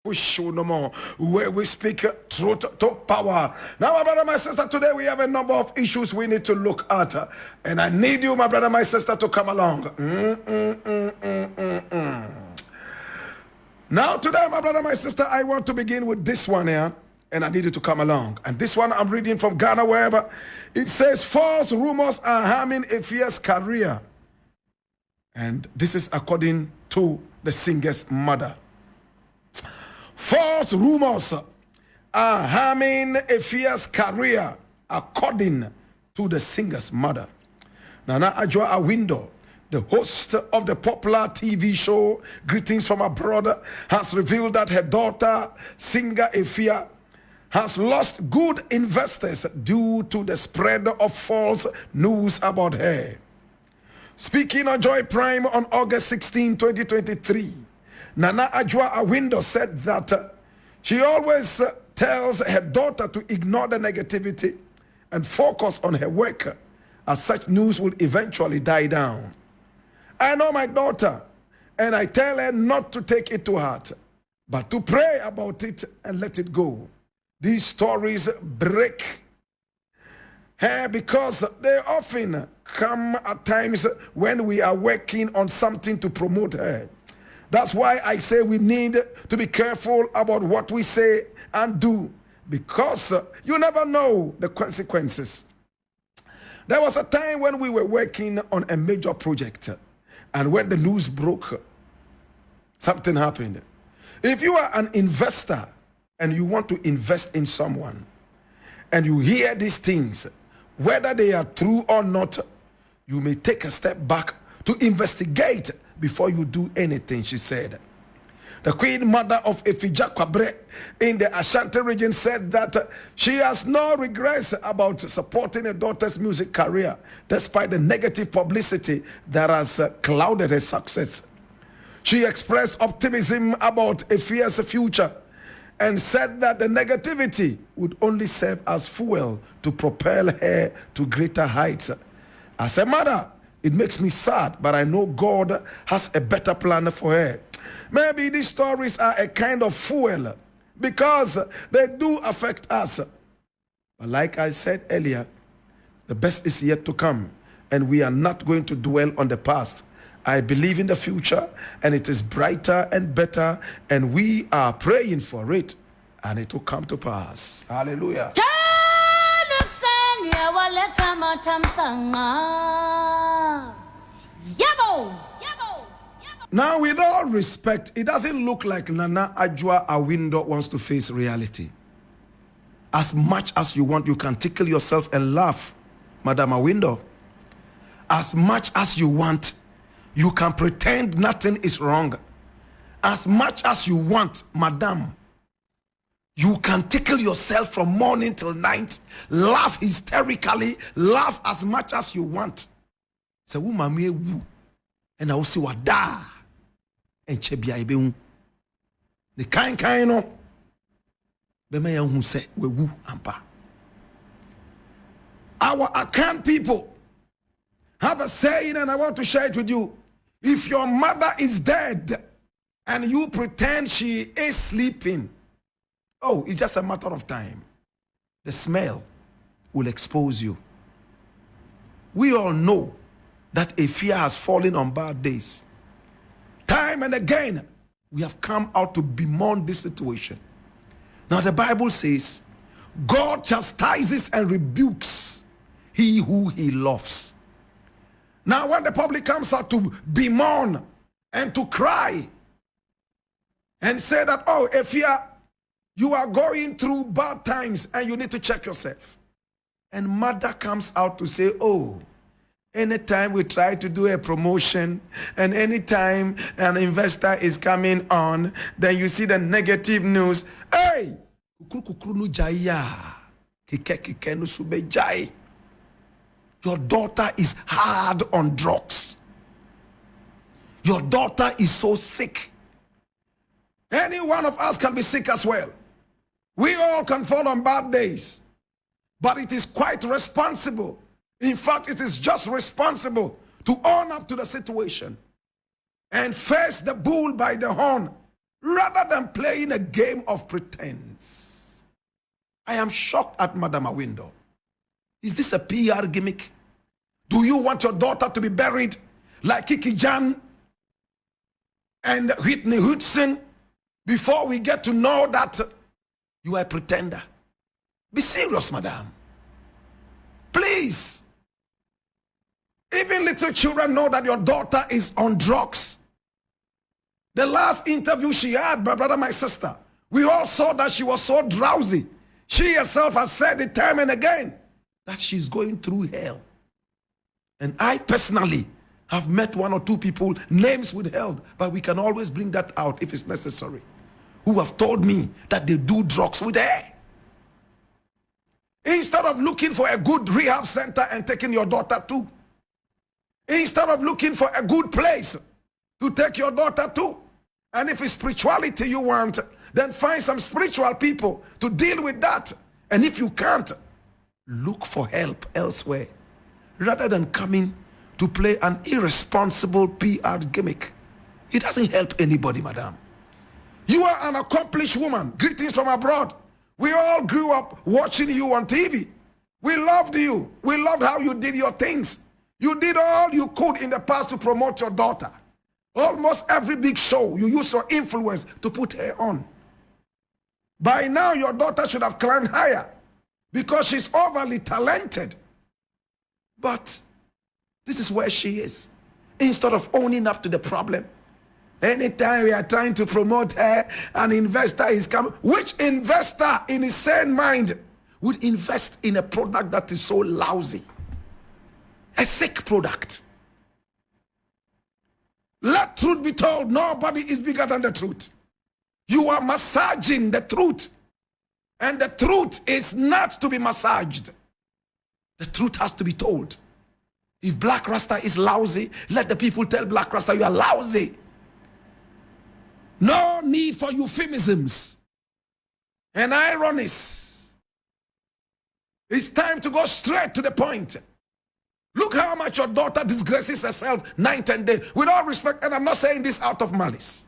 We show no more where we speak truth to power. Now, my brother, my sister, today we have a number of issues we need to look at. And I need you, my brother, my sister, to come along. Now, today, my brother, my sister, I want to begin with this one here. And I need you to come along. And this one I'm reading from Ghana, wherever. It says, false rumors are harming Efya's career. And this is according to the singer's mother. False rumors are harming Efya's career, according to the singer's mother. Nana Adwoa Awindo, the host of the popular TV show Greetings from Abroad, has revealed that her daughter, singer Efya, has lost good investors due to the spread of false news about her. Speaking on Joy Prime on August 16, 2023, Nana Adwoa Awindo said that she always tells her daughter to ignore the negativity and focus on her work, as such news will eventually die down. I know my daughter, and I tell her not to take it to heart, but to pray about it and let it go. These stories break her because they often come at times when we are working on something to promote her. That's why I say we need to be careful about what we say and do, because you never know the consequences. There was a time when we were working on a major project, and when the news broke, something happened. If you are an investor and you want to invest in someone, and you hear these things, whether they are true or not, you may take a step back to investigate before you do anything, she said. The Queen Mother of Efya in the Ashanti region said that she has no regrets about supporting her daughter's music career, despite the negative publicity that has clouded her success. She expressed optimism about Efya's future and said that the negativity would only serve as fuel to propel her to greater heights. As a mother, it makes me sad, but I know God has a better plan for her. Maybe these stories are a kind of fuel because they do affect us. But like I said earlier, the best is yet to come, and we are not going to dwell on the past. I believe in the future, and it is brighter and better, and we are praying for it, and it will come to pass. Hallelujah. Now, with all respect, it doesn't look like Nana Adwoa Awindo wants to face reality. As much as you want, you can tickle yourself and laugh, Madam Awindo. As much as you want, you can pretend nothing is wrong. As much as you want, Madam, you can tickle yourself from morning till night, laugh hysterically, laugh as much as you want. So, woo, and I will see what da and chebia ibeun. The kind no, the man who said we woo ampa. Our account people have a saying, and I want to share it with you. If your mother is dead and you pretend she is sleeping, oh, it's just a matter of time. The smell will expose you. We all know that Efya has fallen on bad days. Time and again, we have come out to bemoan this situation. Now the Bible says, God chastises and rebukes he who he loves. Now when the public comes out to bemoan and to cry and say that, oh, Efya, you are going through bad times and you need to check yourself. And mother comes out to say, oh, anytime we try to do a promotion and anytime an investor is coming on, then you see the negative news. Hey! Your daughter is hard on drugs. Your daughter is so sick. Any one of us can be sick as well. We all can fall on bad days. But it is quite responsible. In fact, it is just responsible to own up to the situation and face the bull by the horn rather than playing a game of pretense. I am shocked at Madam Awindo. Is this a PR gimmick? Do you want your daughter to be buried like Kiki Jan and Whitney Hudson before we get to know that you are a pretender? Be serious, madam. Please. Even little children know that your daughter is on drugs. The last interview she had, my brother, my sister, we all saw that she was so drowsy. She herself has said it time and again that she's going through hell. And I personally have met one or two people, names withheld, but we can always bring that out if it's necessary, who have told me that they do drugs with her. Instead of looking for a good rehab center and taking your daughter to, instead of looking for a good place to take your daughter to, and if it's spirituality you want, then find some spiritual people to deal with that. And if you can't, look for help elsewhere, rather than coming to play an irresponsible PR gimmick. It doesn't help anybody, madam. You are an accomplished woman. Greetings from abroad. We all grew up watching you on TV. We loved you. We loved how you did your things. You did all you could in the past to promote your daughter. Almost every big show, you used your influence to put her on. By now, your daughter should have climbed higher because she's overly talented. But this is where she is. Instead of owning up to the problem, anytime we are trying to promote her, an investor is coming. Which investor in his sane mind would invest in a product that is so lousy? A sick product. Let truth be told, nobody is bigger than the truth. You are massaging the truth. And the truth is not to be massaged. The truth has to be told. If Blakk Rasta is lousy, let the people tell Blakk Rasta you are lousy. No need for euphemisms and ironies. It's time to go straight to the point. Look how much your daughter disgraces herself night and day. With all respect, and I'm not saying this out of malice.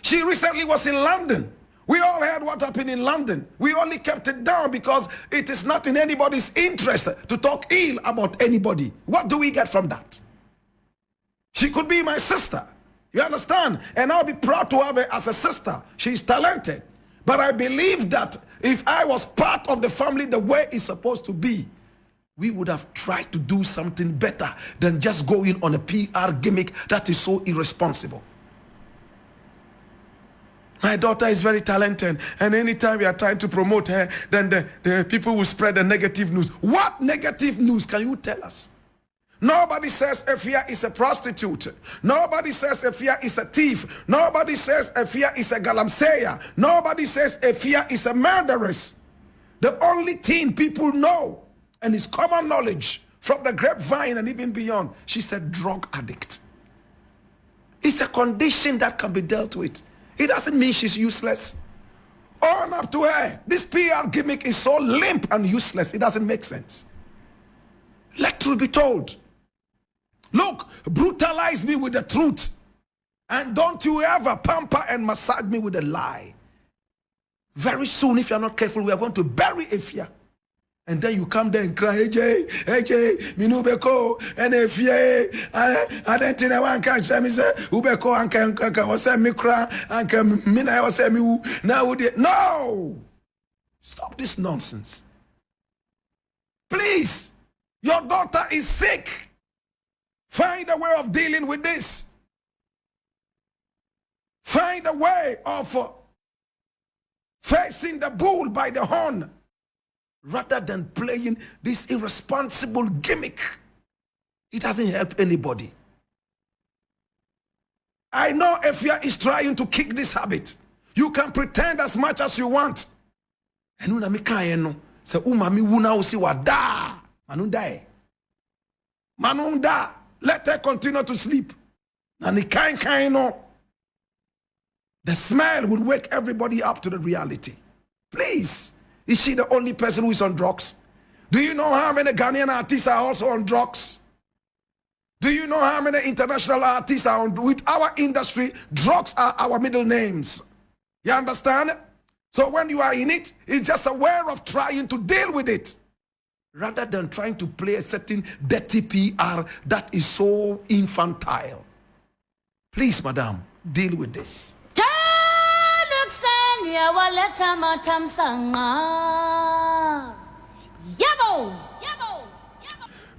She recently was in London. We all heard what happened in London. We only kept it down because it is not in anybody's interest to talk ill about anybody. What do we get from that? She could be my sister. You understand? And I'll be proud to have her as a sister. She's talented. But I believe that if I was part of the family the way it's supposed to be, we would have tried to do something better than just going on a PR gimmick that is so irresponsible. My daughter is very talented, and anytime we are trying to promote her, then the people will spread the negative news. What negative news can you tell us? Nobody says Efya is a prostitute. Nobody says Efya is a thief. Nobody says Efya is a galamseya. Nobody says Efya is a murderess. The only thing people know, and it's common knowledge from the grapevine and even beyond, she's a drug addict. It's a condition that can be dealt with. It doesn't mean she's useless. Own up to her. This PR gimmick is so limp and useless, it doesn't make sense. Let truth be told. Look, brutalize me with the truth. And don't you ever pamper and massage me with a lie. Very soon, if you're not careful, we are going to bury Efya. And then you come there and cry, AJ, Minubeko, and Efya, I don't think I want to catch me, say, Ubeko, and was a mikra, and Mina was a mu. Now, no! Stop this nonsense. Please, your daughter is sick. Find a way of dealing with this. Find a way of facing the bull by the horn, rather than playing this irresponsible gimmick. It doesn't help anybody. I know Efya is trying to kick this habit. You can pretend as much as you want. Enuna mikayeno se umami wuna usi wada manunda manunda. Let her continue to sleep. And the the smell will wake everybody up to the reality. Please. Is she the only person who is on drugs? Do you know how many Ghanaian artists are also on drugs? Do you know how many international artists are with our industry? Drugs are our middle names. You understand? So when you are in it, it's just a way of trying to deal with it, rather than trying to play a certain dirty PR that is so infantile. Please, madam, deal with this.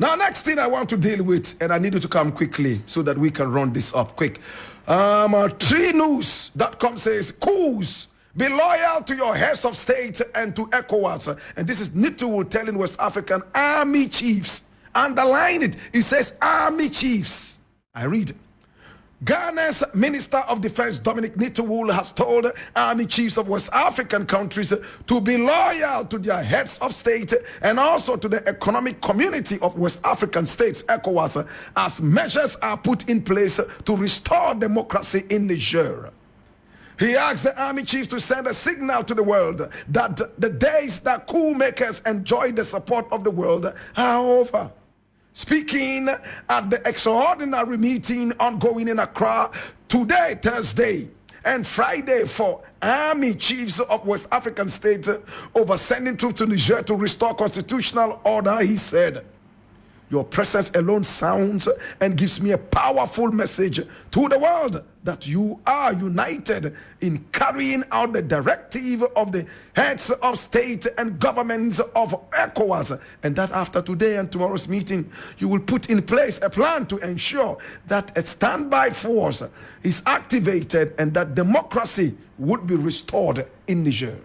Now, next thing I want to deal with, and I need you to come quickly so that we can run this up quick. 3news.com says, coups, be loyal to your heads of state and to ECOWAS. And this is Nitowul telling West African army chiefs. Underline it. It says army chiefs. I read. Ghana's Minister of Defense Dominic Nitowul has told army chiefs of West African countries to be loyal to their heads of state and also to the Economic Community of West African States, ECOWAS, as measures are put in place to restore democracy in Niger. He asked the army chiefs to send a signal to the world that the days that coup makers enjoy the support of the world are over. Speaking at the extraordinary meeting ongoing in Accra today, Thursday, and Friday for army chiefs of West African states over sending troops to Niger to restore constitutional order, he said, your presence alone sounds and gives me a powerful message to the world that you are united in carrying out the directive of the heads of state and governments of ECOWAS, and that after today and tomorrow's meeting, you will put in place a plan to ensure that a standby force is activated and that democracy would be restored in Niger.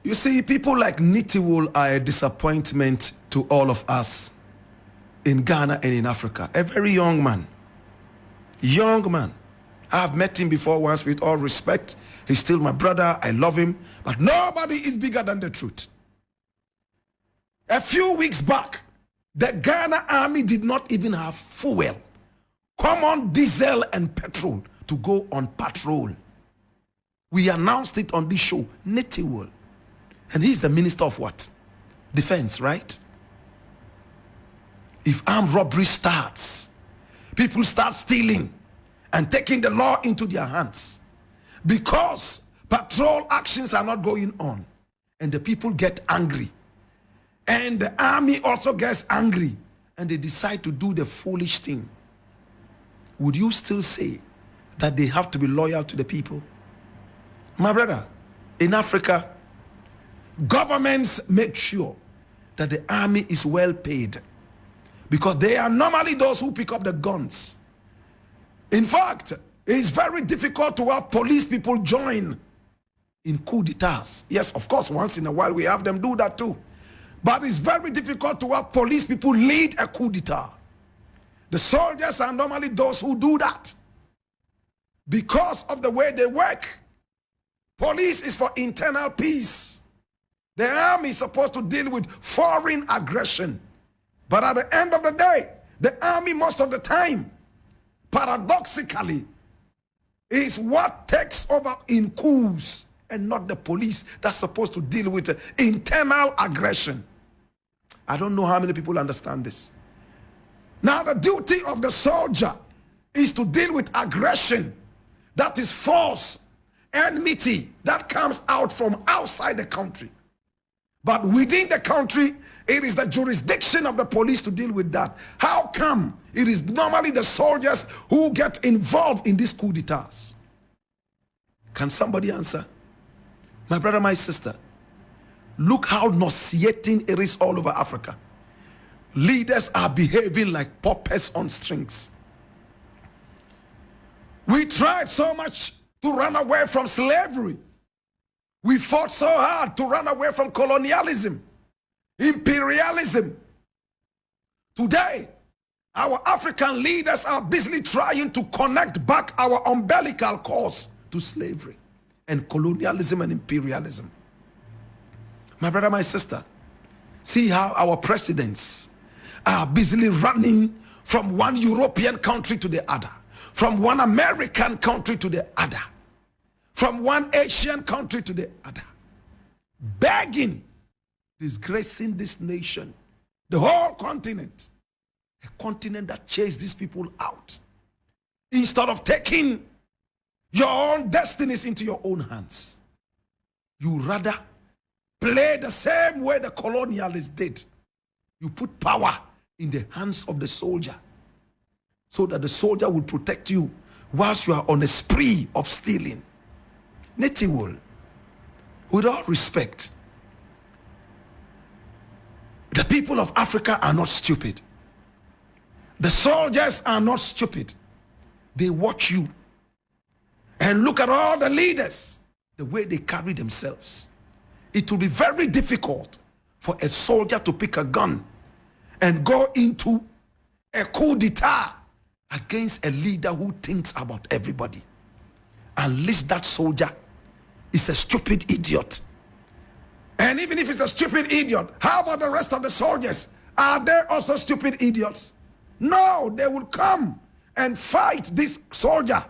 You see, people like Nitowul are a disappointment to all of us in Ghana and in Africa. A very young man. Young man. I've met him before once, with all respect. He's still my brother. I love him. But nobody is bigger than the truth. A few weeks back, the Ghana army did not even have fuel, common diesel and petrol to go on patrol. We announced it on this show, Nitowul. And he's the minister of what? Defense, right? If armed robbery starts, people start stealing and taking the law into their hands because patrol actions are not going on, and the people get angry, and the army also gets angry, and they decide to do the foolish thing, would you still say that they have to be loyal to the people? My brother, in Africa, governments make sure that the army is well paid because they are normally those who pick up the guns. In fact, it's very difficult to have police people join in coup d'etats. Yes, of course, once in a while we have them do that too. But it's very difficult to have police people lead a coup d'etat. The soldiers are normally those who do that because of the way they work. Police is for internal peace. The army is supposed to deal with foreign aggression. But at the end of the day, the army most of the time, paradoxically, is what takes over in coups and not the police that's supposed to deal with internal aggression. I don't know how many people understand this. Now, the duty of the soldier is to deal with aggression, that is force, enmity that comes out from outside the country. But within the country, it is the jurisdiction of the police to deal with that. How come it is normally the soldiers who get involved in these coup d'etats? Can somebody answer? My brother, my sister, look how nauseating it is all over Africa. Leaders are behaving like puppets on strings. We tried so much to run away from slavery. We fought so hard to run away from colonialism, imperialism. Today, our African leaders are busily trying to connect back our umbilical cords to slavery and colonialism and imperialism. My brother, my sister, see how our presidents are busily running from one European country to the other, from one American country to the other, from one Asian country to the other. begging, disgracing this nation, the whole continent, a continent that chased these people out. Instead of taking your own destinies into your own hands, you rather play the same way the colonialists did. You put power in the hands of the soldier so that the soldier will protect you whilst you are on a spree of stealing. Netiwol, with all respect, the people of Africa are not stupid. The soldiers are not stupid. They watch you and look at all the leaders, the way they carry themselves. It will be very difficult for a soldier to pick a gun and go into a coup d'etat against a leader who thinks about everybody. Unless that soldier is a stupid idiot. And even if it's a stupid idiot, how about the rest of the soldiers? Are they also stupid idiots? No, they will come and fight this soldier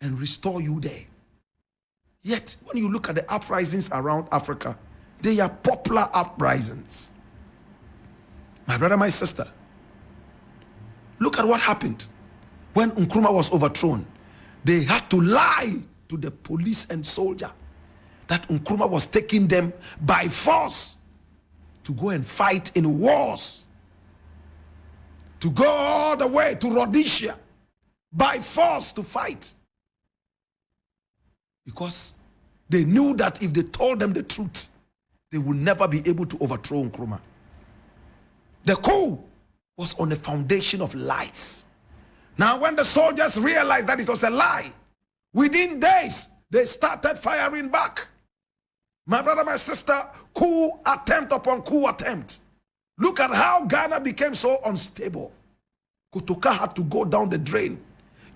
and restore you there. Yet, when you look at the uprisings around Africa, they are popular uprisings. My brother, my sister, look at what happened when Nkrumah was overthrown. They had to lie to the police and soldier that Nkrumah was taking them by force to go and fight in wars, to go all the way to Rhodesia by force to fight, because they knew that if they told them the truth, they would never be able to overthrow Nkrumah. The coup was on a foundation of lies. Now, when the soldiers realized that it was a lie, within days, they started firing back. My brother, my sister, coup attempt upon coup attempt. Look at how Ghana became so unstable. Kutuka had to go down the drain.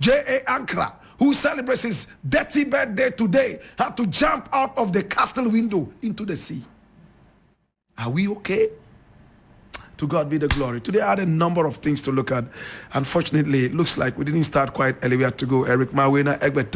J.A. Ankara, who celebrates his dirty birthday today, had to jump out of the castle window into the sea. Are we okay? To God be the glory. Today I had a number of things to look at. Unfortunately, it looks like we didn't start quite early. We had to go. Eric Mawena, Egbeta.